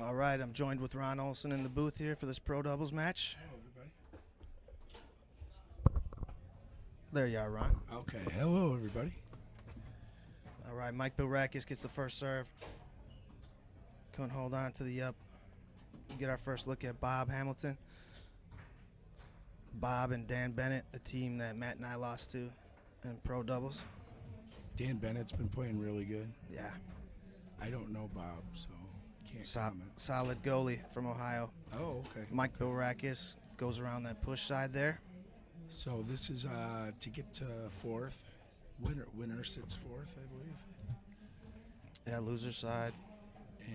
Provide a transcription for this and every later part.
All right, I'm joined with Ron Olson in the booth here for this pro doubles match. Hello, everybody. There you are, Ron. Okay, hello, everybody. All right, Mike Billirakis gets the first serve. Couldn't hold on to the up. Get our first look at Bob Hamilton. Bob and Dan Bennett, a team that Matt and I lost to in pro doubles. Dan Bennett's been playing really good. Yeah, I don't know Bob, so can't comment. solid goalie from Ohio. Oh, okay. Mike Billirakis goes around that push side there. So this is to get to fourth. Winner sits fourth, I believe. Yeah, loser side.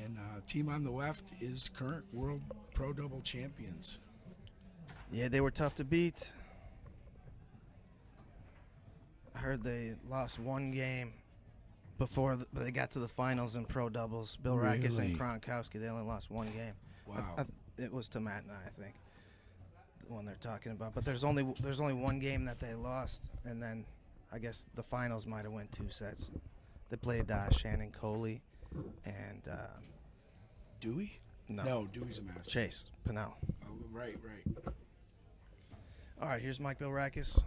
And team on the left is current world pro double champions. Yeah, they were tough to beat. I heard they lost one game before they got to the finals in pro doubles. Billirakis Really? and Kronkowski, they only lost one game. Wow. It was to Matt and I think, the one they're talking about. But there's only one game that they lost, and then I guess the finals might have went 2 sets. They played Shannon Coley and Dewey? no, No, Dewey's a master. Chase Pinnell. Oh, right. All right, here's Mike Billirakis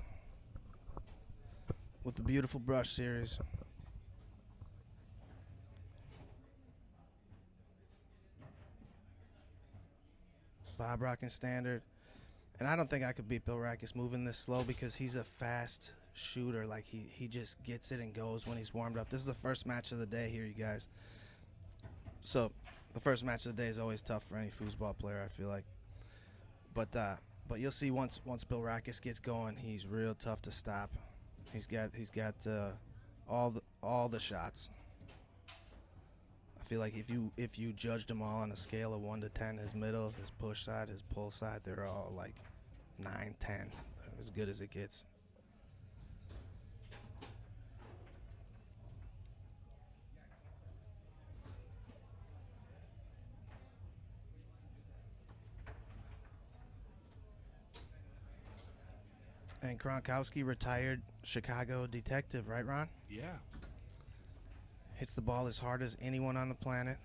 with the beautiful brush series. Bob rocking standard. And I don't think I could beat Billirakis moving this slow because he's a fast shooter. Like he just gets it and goes when he's warmed up. This is the first match of the day here, you guys. So the first match of the day is always tough for any foosball player, I feel like. But you'll see once Billirakis gets going, he's real tough to stop. He's got all the shots. I feel like if you judged them all on a scale of 1 to 10, his middle, his push side, his pull side, they're all like 9, 10, as good as it gets. And Kronkowski, retired Chicago detective, right, Ron? Yeah. Hits the ball as hard as anyone on the planet.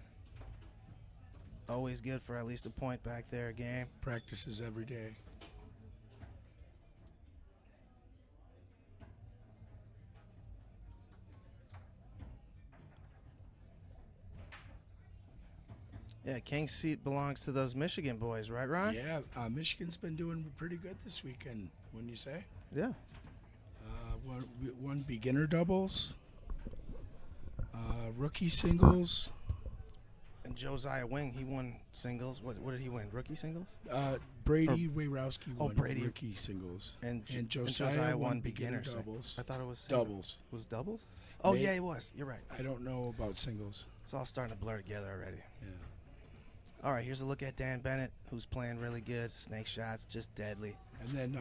Always good for at least a point back there a game. Practices every day. Yeah, King's seat belongs to those Michigan boys, right, Ron? Yeah, Michigan's been doing pretty good this weekend, wouldn't you say? Yeah. One beginner doubles, rookie singles. And Josiah Wing, he won singles. What did he win? Rookie singles? Brady Wayrowski won Brady. rookie singles. And Josiah won beginner doubles. I thought it was singles. Doubles. It was doubles? Oh, Maybe. yeah, it was. You're right. I don't know about singles. It's all starting to blur together already. Yeah. All right, here's a look at Dan Bennett, who's playing really good. Snake shots, just deadly. And then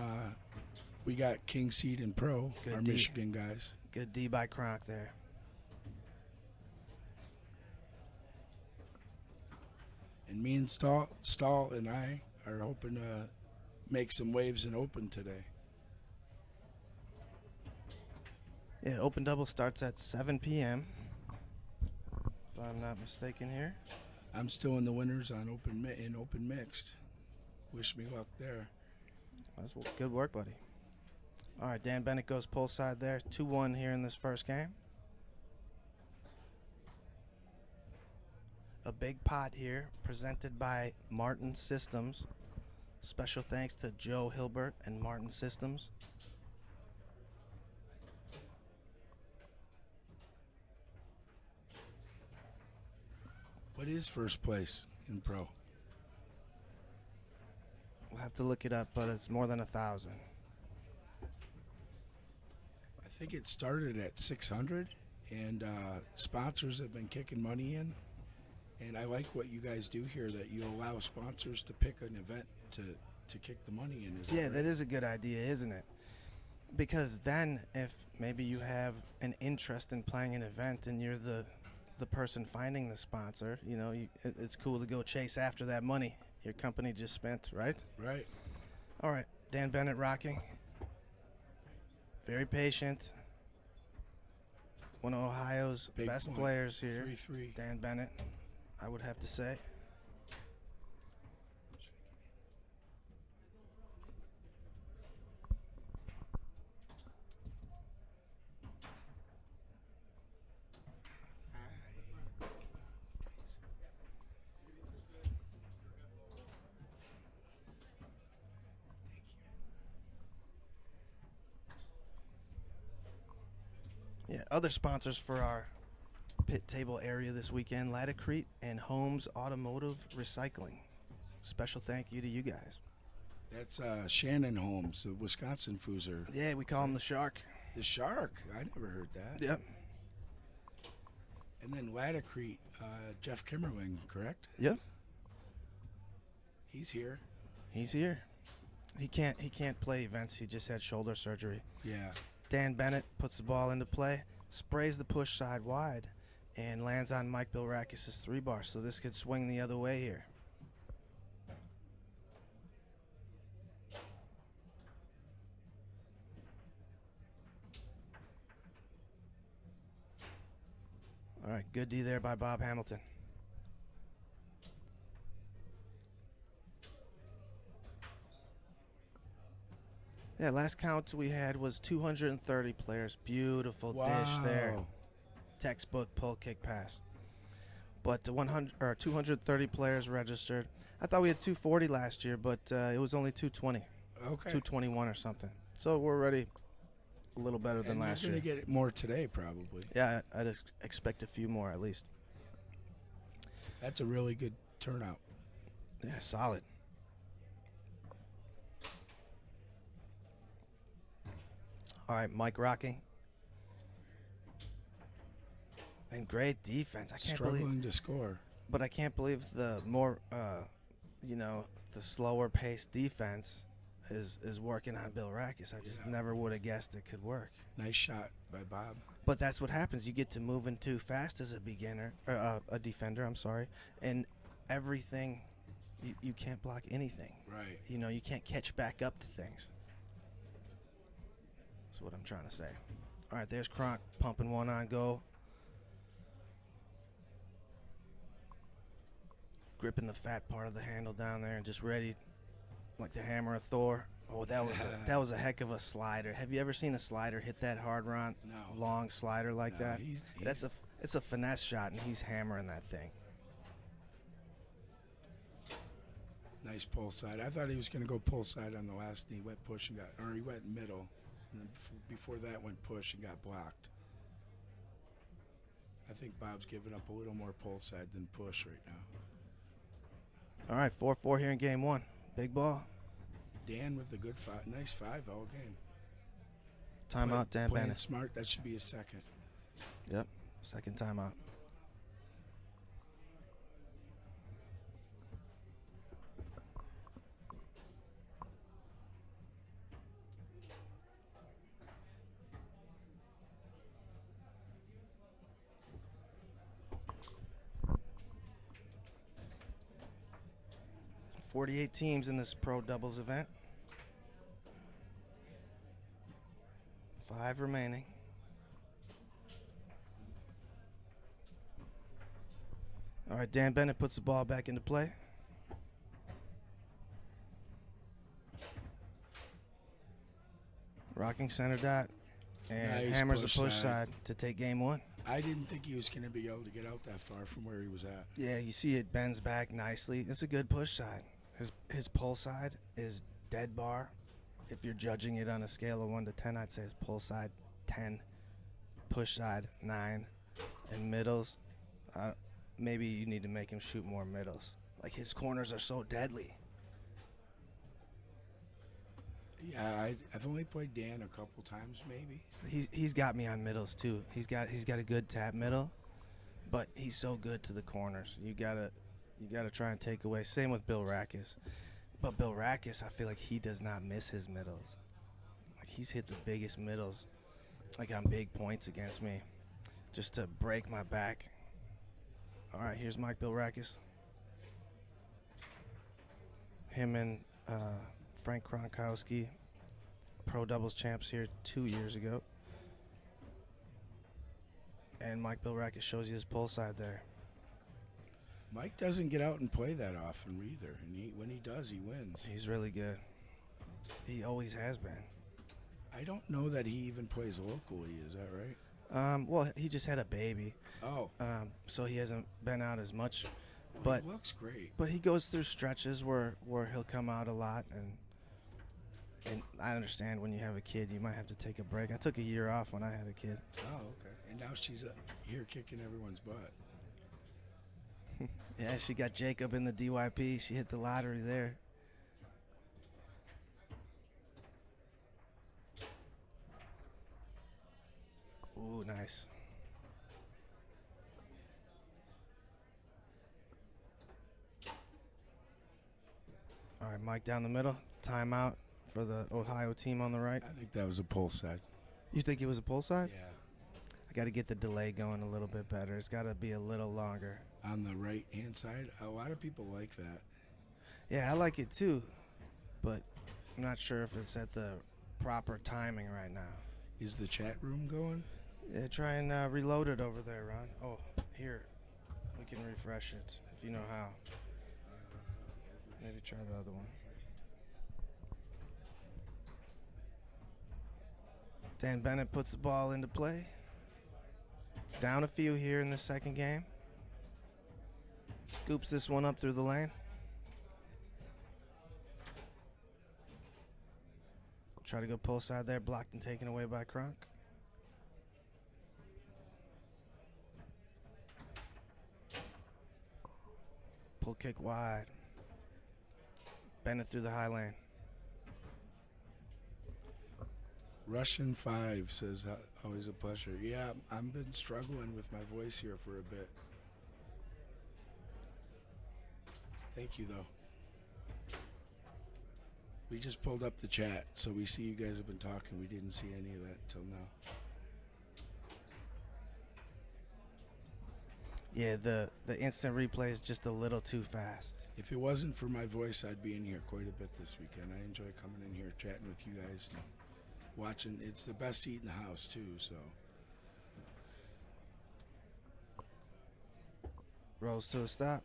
we got King Seed and Pro, Good our D. Michigan guys. Good D by Kronk there. And me and Stahl and I are hoping to make some waves in Open today. Yeah, Open Double starts at 7 p.m., if I'm not mistaken here. I'm still in the winners on Open Mixed. Wish me luck there. That's good work, buddy. All right, Dan Bennett goes pull side there. 2-1 here in this first game. A big pot here presented by Martin Systems. Special thanks to Joe Hilbert and Martin Systems. What is first place in Pro? We'll have to look it up, but it's more than 1,000. I think it started at 600, and sponsors have been kicking money in. And I like what you guys do here, that you allow sponsors to pick an event to kick the money in. Yeah, that is a good idea, isn't it? Because then if maybe you have an interest in playing an event and you're the person finding the sponsor, you know, it's cool to go chase after that money your company just spent, right? Right. All right, Dan Bennett rocking. Very patient. One of Ohio's Big best point. players here. 3-3. Dan Bennett, I would have to say. Other sponsors for our pit table area this weekend: Latacrete and Holmes Automotive Recycling. Special thank you to you guys. That's Shannon Holmes, the Wisconsin Foozer. Yeah, we call him the Shark. The Shark. I never heard that. Yep. And then Latacrete, Jeff Kimmerling, correct? Yep. He's here. He's here. He can't play events. He just had shoulder surgery. Yeah. Dan Bennett puts the ball into play, sprays the push side wide, and lands on Mike Billirakis' 3-bar. So this could swing the other way here. All right, good D there by Bob Hamilton. Yeah, last count we had was 230 players. Beautiful dish there. Textbook pull kick pass. But 230 players registered. I thought we had 240 last year, but it was only 220. Okay. 221 or something. So we're already a little better than last year. You're going to get more today, probably. Yeah, I'd expect a few more at least. That's a really good turnout. Yeah, solid. All right, Mike Rocky. And great defense. I can't Struggling to score. But I can't believe the more, the slower paced defense is working on Billirakis. I just never would have guessed it could work. Nice shot by Bob. But that's what happens. You get to moving too fast as a beginner, or a defender. I'm sorry, and everything, you can't block anything. Right. You can't catch back up to things. That's what I'm trying to say. All right, there's Kronk pumping one on goal. Gripping the fat part of the handle down there and just ready, like the hammer of Thor. Oh, that was a heck of a slider. Have you ever seen a slider hit that hard, Ron? No. Long slider like that. He's It's a finesse shot, and he's hammering that thing. nice pull side. I thought he was going to go pull side on the last, and he went push and he went middle, and then before that went push and got blocked. I think Bob's giving up a little more pull side than push right now. All right, 4-4 here in game one. Big ball. Dan with the good nice 5 all game. Timeout, Dan playing Bennett. Smart, that should be his second. Yep, second timeout. .48 teams in this pro doubles event. 5 remaining. All right, Dan Bennett puts the ball back into play. Rocking center dot and Nice hammers push a push side. side to take game one. I didn't think he was going to be able to get out that far from where he was at. Yeah, you see it bends back nicely. It's a good push side. His pull side is dead bar. If you're judging it on a scale of 1 to 10, I'd say his pull side 10, push side 9, and middles. Maybe you need to make him shoot more middles. Like his corners are so deadly. Yeah, I've only played Dan a couple times, maybe. He's got me on middles too. He's got a good tap middle, but he's so good to the corners. You gotta try and take away. Same with Billirakis, but Billirakis, I feel like he does not miss his middles. Like he's hit the biggest middles, like on big points against me, just to break my back. All right, here's Mike Billirakis. Him and Frank Kronkowski, pro doubles champs here 2 years ago. And Mike Billirakis shows you his pull side there. Mike doesn't get out and play that often either, and when he does, he wins. He's really good. He always has been. I don't know that he even plays locally. Is that right? Well, he just had a baby. Oh. So he hasn't been out as much. Well, but he looks great. But he goes through stretches where he'll come out a lot, and And I understand when you have a kid, you might have to take a break. I took a year off when I had a kid. Oh, okay. And now she's here kicking everyone's butt. Yeah, she got Jacob in the DYP. She hit the lottery there. Ooh, nice. All right, Mike down the middle. Timeout for the Ohio team on the right. I think that was a pull side. You think it was a pull side? Yeah. I got to get the delay going a little bit better. It's got to be a little longer. On the right-hand side, a lot of people like that. Yeah, I like it too, but I'm not sure if it's at the proper timing right now. Is the chat room going? Yeah, try and reload it over there, Ron. Oh, here. We can refresh it if you know how. Maybe try the other one. Dan Bennett puts the ball into play. Down a few here in the second game. Scoops this one up through the lane. Try to go pull side there, blocked and taken away by Kronk. Pull kick wide. Bennett through the high lane. Russian 5 says, always a pleasure. Yeah, I've been struggling with my voice here for a bit. Thank you, though. We just pulled up the chat, so we see you guys have been talking. We didn't see any of that until now. Yeah, the instant replay is just a little too fast. If it wasn't for my voice, I'd be in here quite a bit this weekend. I enjoy coming in here, chatting with you guys, and watching. It's the best seat in the house, too, so. Rolls to a stop.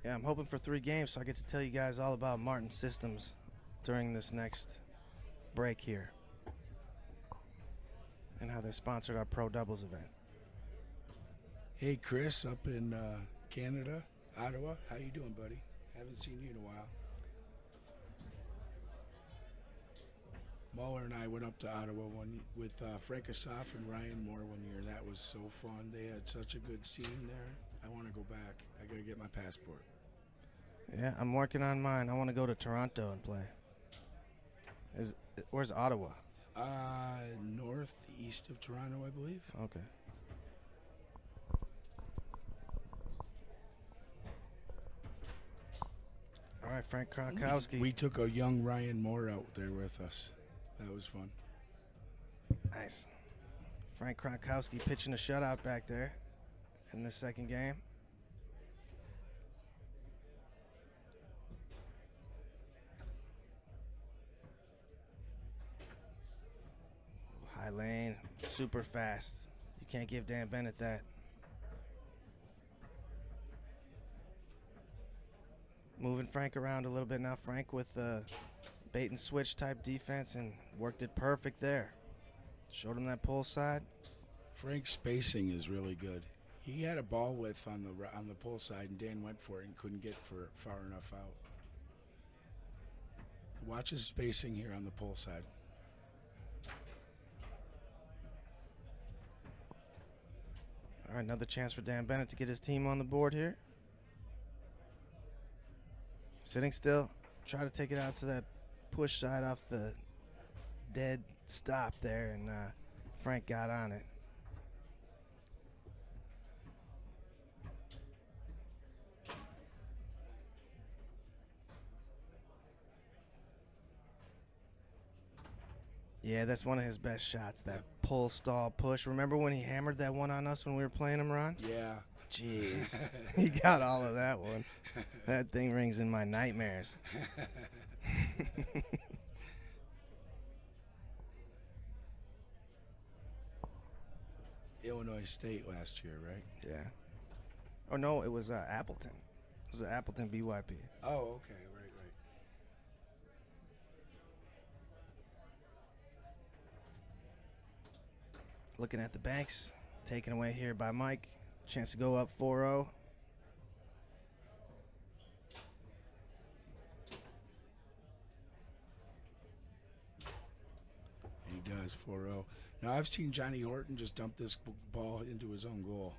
Yeah, I'm hoping for 3 games so I get to tell you guys all about Martin Systems during this next break here and how they sponsored our Pro Doubles event. Hey, Chris, up in Canada, Ottawa. How you doing, buddy? Haven't seen you in a while. Muller and I went up to Ottawa with Frank Asaf and Ryan Moore one year. That was so fun. They had such a good scene there. I want to go back. I got to get my passport. Yeah, I'm working on mine. I want to go to Toronto and play. Where's Ottawa? Northeast of Toronto, I believe. Okay. All right, Frank Kronkowski. We took a young Ryan Moore out there with us. That was fun. Nice. Frank Kronkowski pitching a shutout back there in the second game. High lane, super fast. You can't give Dan Bennett that. Moving Frank around a little bit now. Frank with the bait and switch type defense and worked it perfect there. Showed him that pull side. Frank's spacing is really good. He had a ball width on the pull side, and Dan went for it and couldn't get far enough out. Watch his spacing here on the pull side. All right, another chance for Dan Bennett to get his team on the board here. Sitting still, try to take it out to that push side off the dead stop there, and Frank got on it. Yeah, that's one of his best shots, that pull, stall, push. Remember when he hammered that one on us when we were playing him, Ron? Yeah. Jeez, he got all of that one. That thing rings in my nightmares. Illinois State last year, right? Yeah. Oh, no, it was Appleton. It was Appleton BYP. Oh, okay, right. Looking at the banks, taken away here by Mike. Chance to go up 4-0. He does 4-0. Now, I've seen Johnny Horton just dump this ball into his own goal.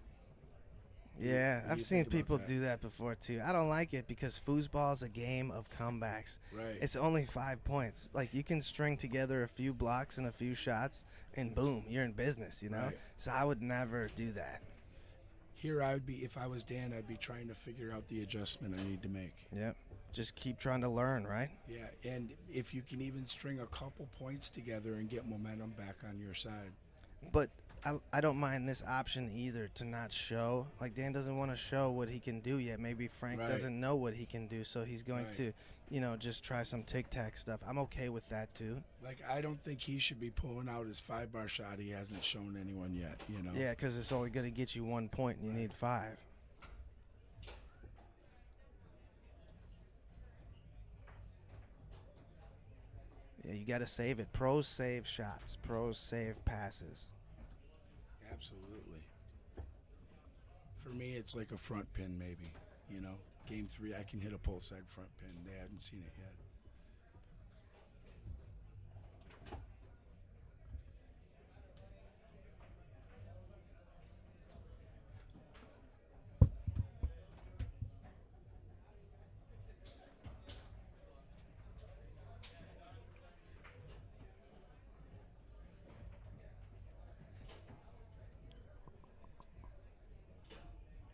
Yeah, What do I've you seen think about people that? do that before too. I don't like it because foosball is a game of comebacks. Right. It's only 5 points. Like, you can string together a few blocks and a few shots, and boom, you're in business, you know? Right. So I would never do that. Here, I would be, if I was Dan, I'd be trying to figure out the adjustment I need to make. Yep. Just keep trying to learn, right? Yeah, and if you can even string a couple points together and get momentum back on your side. But I don't mind this option either, to not show. Like, Dan doesn't want to show what he can do yet. Maybe Frank Right. doesn't know what he can do, so he's going Right. to, you know, just try some tic-tac stuff. I'm okay with that too. Like, I don't think he should be pulling out his 5-bar shot he hasn't shown anyone yet, you know? Yeah, because it's only going to get you 1 point, and you need 5. Yeah, you got to save it. Pros save shots. Pros save passes. Absolutely. For me, it's like a front pin, maybe, you know? Game 3, I can hit a pull side front pin. They haven't seen it yet.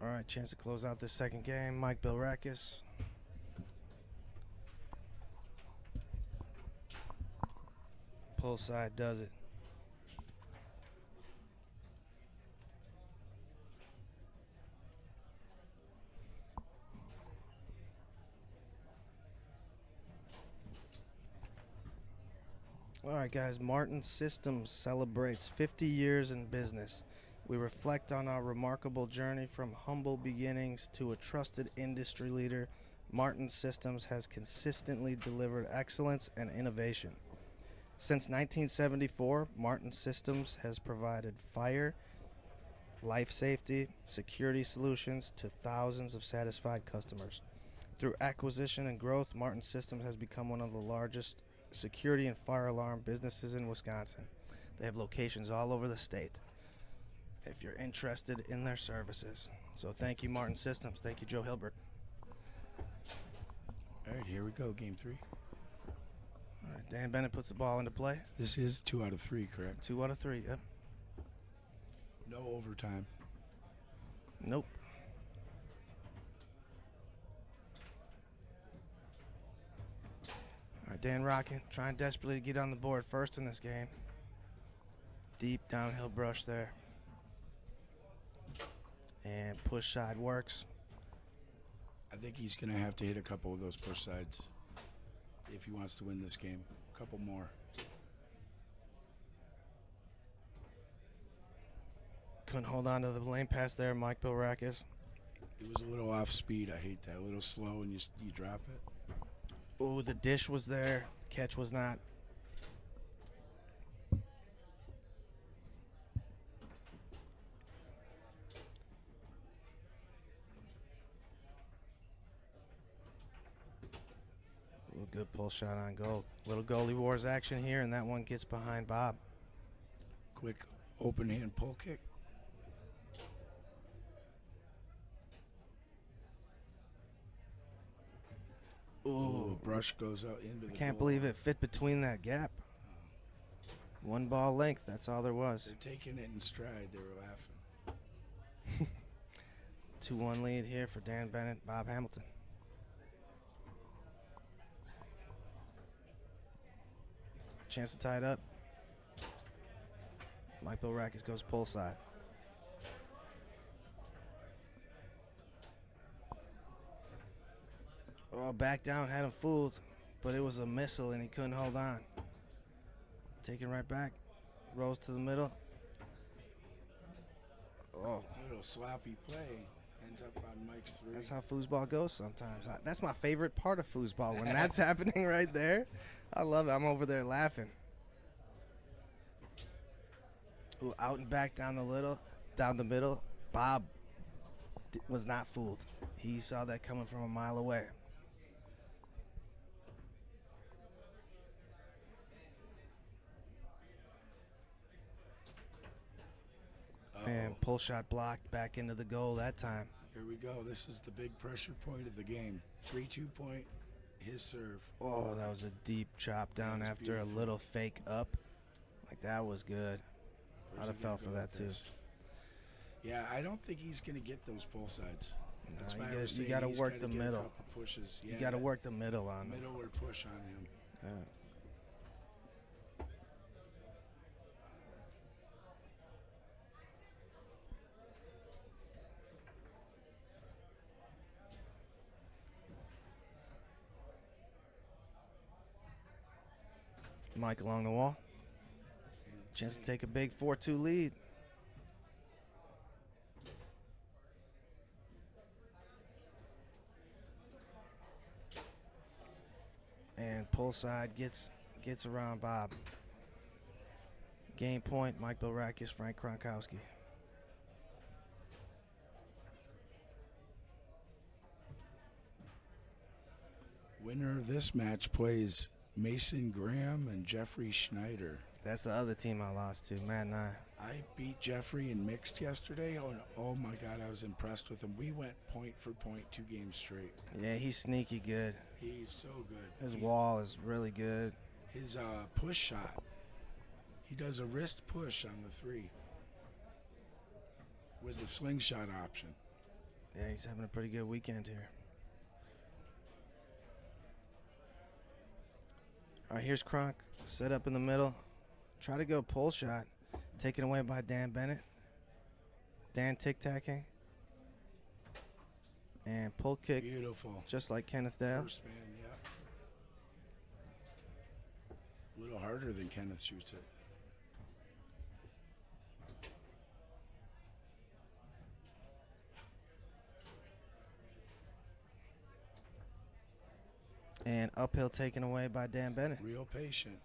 All right, chance to close out this second game. Mike Billirakis. Pull side does it. All right, guys. Martin Systems celebrates 50 years in business. We reflect on our remarkable journey from humble beginnings to a trusted industry leader. Martin Systems has consistently delivered excellence and innovation. Since 1974, Martin Systems has provided fire, life safety, security solutions to thousands of satisfied customers. Through acquisition and growth, Martin Systems has become one of the largest security and fire alarm businesses in Wisconsin. They have locations all over the state if you're interested in their services. So thank you, Martin Systems. Thank you, Joe Hilbert. All right, here we go, game 3. All right, Dan Bennett puts the ball into play. This is 2 out of 3, correct? 2 out of 3, yep. No overtime. Nope. All right, Dan rocking, trying desperately to get on the board first in this game. Deep downhill brush there. And push side works. I think he's going to have to hit a couple of those push sides if he wants to win this game. A couple more. Couldn't hold on to the lane pass there, Mike Billirakis. It was a little off speed. I hate that. A little slow and you drop it. Ooh, the dish was there. Catch was not. Ooh, good pull shot on goal. Little goalie wars action here, and that one gets behind Bob. Quick open hand pull kick. Ooh, Brush goes out into the I can't goal. believe it fit between that gap. 1 ball length, that's all there was. They're taking it in stride. They were laughing. 2-1 lead here for Dan Bennett, Bob Hamilton. Chance to tie it up. Mike Billirakis goes pull side. Oh, back down, had him fooled, but it was a missile and he couldn't hold on. Taking right back, rolls to the middle. Oh, Little sloppy play. Ends up on Mike's 3. that's how foosball goes sometimes. That's my favorite part of foosball, when that's happening right there. I love it. I'm over there laughing. Ooh, out and back down the middle. Bob was not fooled. He saw that coming from a mile away. And pull shot blocked back into the goal that time. Here we go. This is the big pressure point of the game. 3-2 point, his serve. Oh, that was a deep chop down after a little fake up. Like, that was good. I'd have fell for that too. Yeah, I don't think he's going to get those pull sides. That's why you got to work the middle. Pushes. Yeah, you got to work the middle on him. Middle or push on him. Yeah. Mike along the wall. Chance to take a big 4-2 lead. And pull side gets around Bob. Game point, Mike Billirakis, Frank Kronkowski. Winner of this match plays Mason Graham and Jeffrey Schneider. That's the other team I lost to, Matt and I. I beat Jeffrey in mixed yesterday. Oh my God, I was impressed with him. We went point for point 2 games straight. Yeah, he's sneaky good. He's so good. His wall is really good. His push shot. He does a wrist push on the 3 with the slingshot option. Yeah, he's having a pretty good weekend here. All right, here's Kronk. Set up in the middle. Try to go pull shot. Taken away by Dan Bennett. Dan tic-tacking. And pull kick. Beautiful. Just like Kenneth Dale. First man, yeah. A little harder than Kenneth shoots it. And uphill taken away by Dan Bennett. Real patient.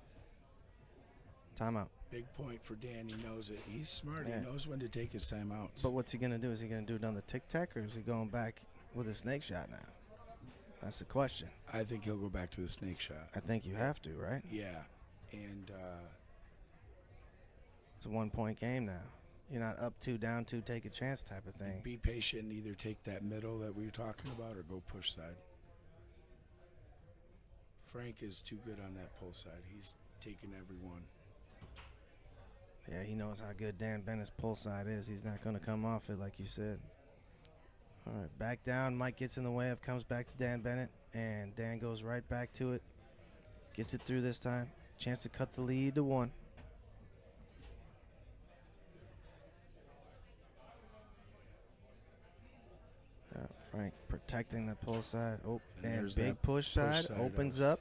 Timeout. Big point for Dan. He knows it. He's smart. Yeah. He knows when to take his timeouts. But what's he going to do? Is he going to do it on the tic-tac, or is he going back with a snake shot now? That's the question. I think he'll go back to the snake shot. I think you have to, right? Yeah. And it's a 1-point game now. You're not up 2, down 2, take a chance type of thing. be patient and either take that middle that we were talking about or go push side. Frank is too good on that pull side. He's taking every one. Yeah, he knows how good Dan Bennett's pull side is. He's not going to come off it like you said. All right, back down. Mike gets in the way of, comes back to Dan Bennett, and Dan goes right back to it. Gets it through this time. Chance to cut the lead to 1. Frank protecting the pull side. Oh, and big push side opens up.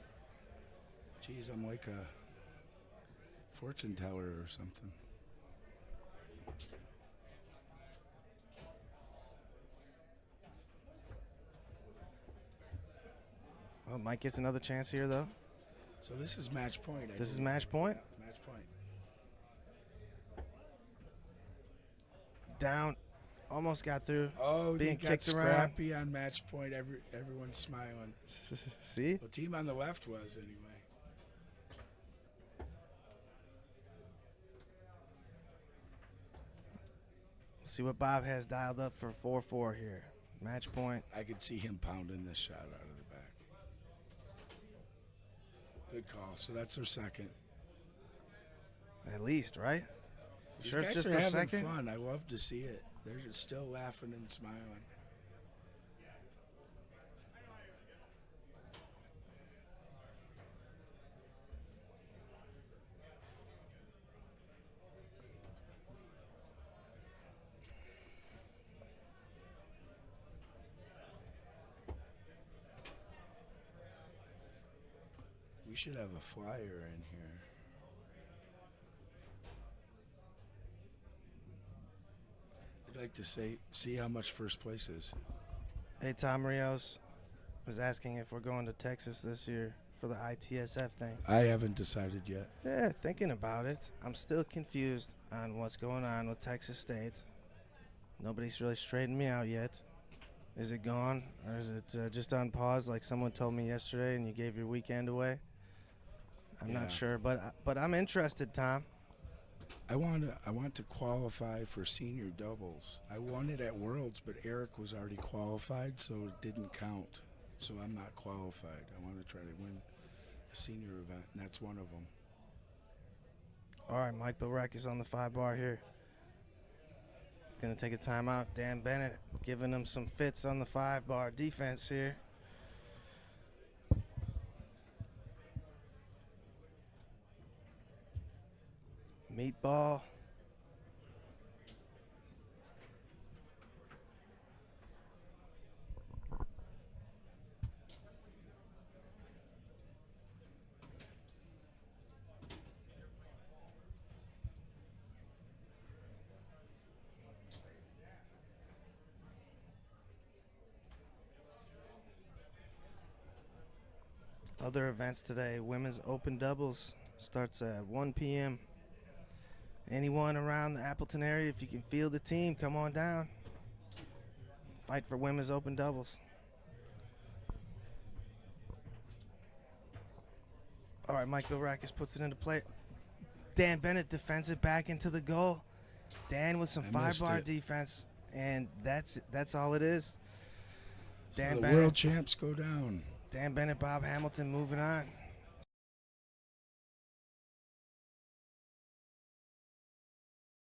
Geez, I'm like a fortune teller or something. Well, Mike gets another chance here, though. So this is match point. This is match point? Match point. Down. Almost got through. Oh, being he got kicked scrappy on match point. Everyone's smiling. See? The team on the left was, anyway. See what Bob has dialed up for 4-4 here. Match point. I could see him pounding this shot out of the back. Good call. So that's their second. At least, right? These Sure, guys just are their having second? fun. I love to see it. They're just still laughing and smiling. We should have a flyer in here. I'd like to see how much first place is. Hey, Tom Rios is asking if we're going to Texas this year for the ITSF thing. I haven't decided yet. Yeah, thinking about it. I'm still confused on what's going on with Texas State. Nobody's really straightened me out yet. Is it gone, or is it just on pause like someone told me yesterday and you gave your weekend away? I'm Yeah. not sure, but I'm interested, Tom. I want to qualify for senior doubles. I won it at Worlds, but Eric was already qualified, so it didn't count. So I'm not qualified. I want to try to win a senior event, and that's one of them. All right, Mike Billirakis on the 5-bar here. Gonna take a timeout. Dan Bennett giving him some fits on the 5-bar defense here. Meatball. Other events today, women's open doubles starts at 1 p.m. Anyone around the Appleton area, if you can field the team, come on down. Fight for women's open doubles. All right, Mike Billirakis puts it into play. Dan Bennett defends it back into the goal. Dan with some I missed 5-bar it. defense, and that's all it is. So Dan the Bennett, world champs go down. Dan Bennett, Bob Hamilton moving on.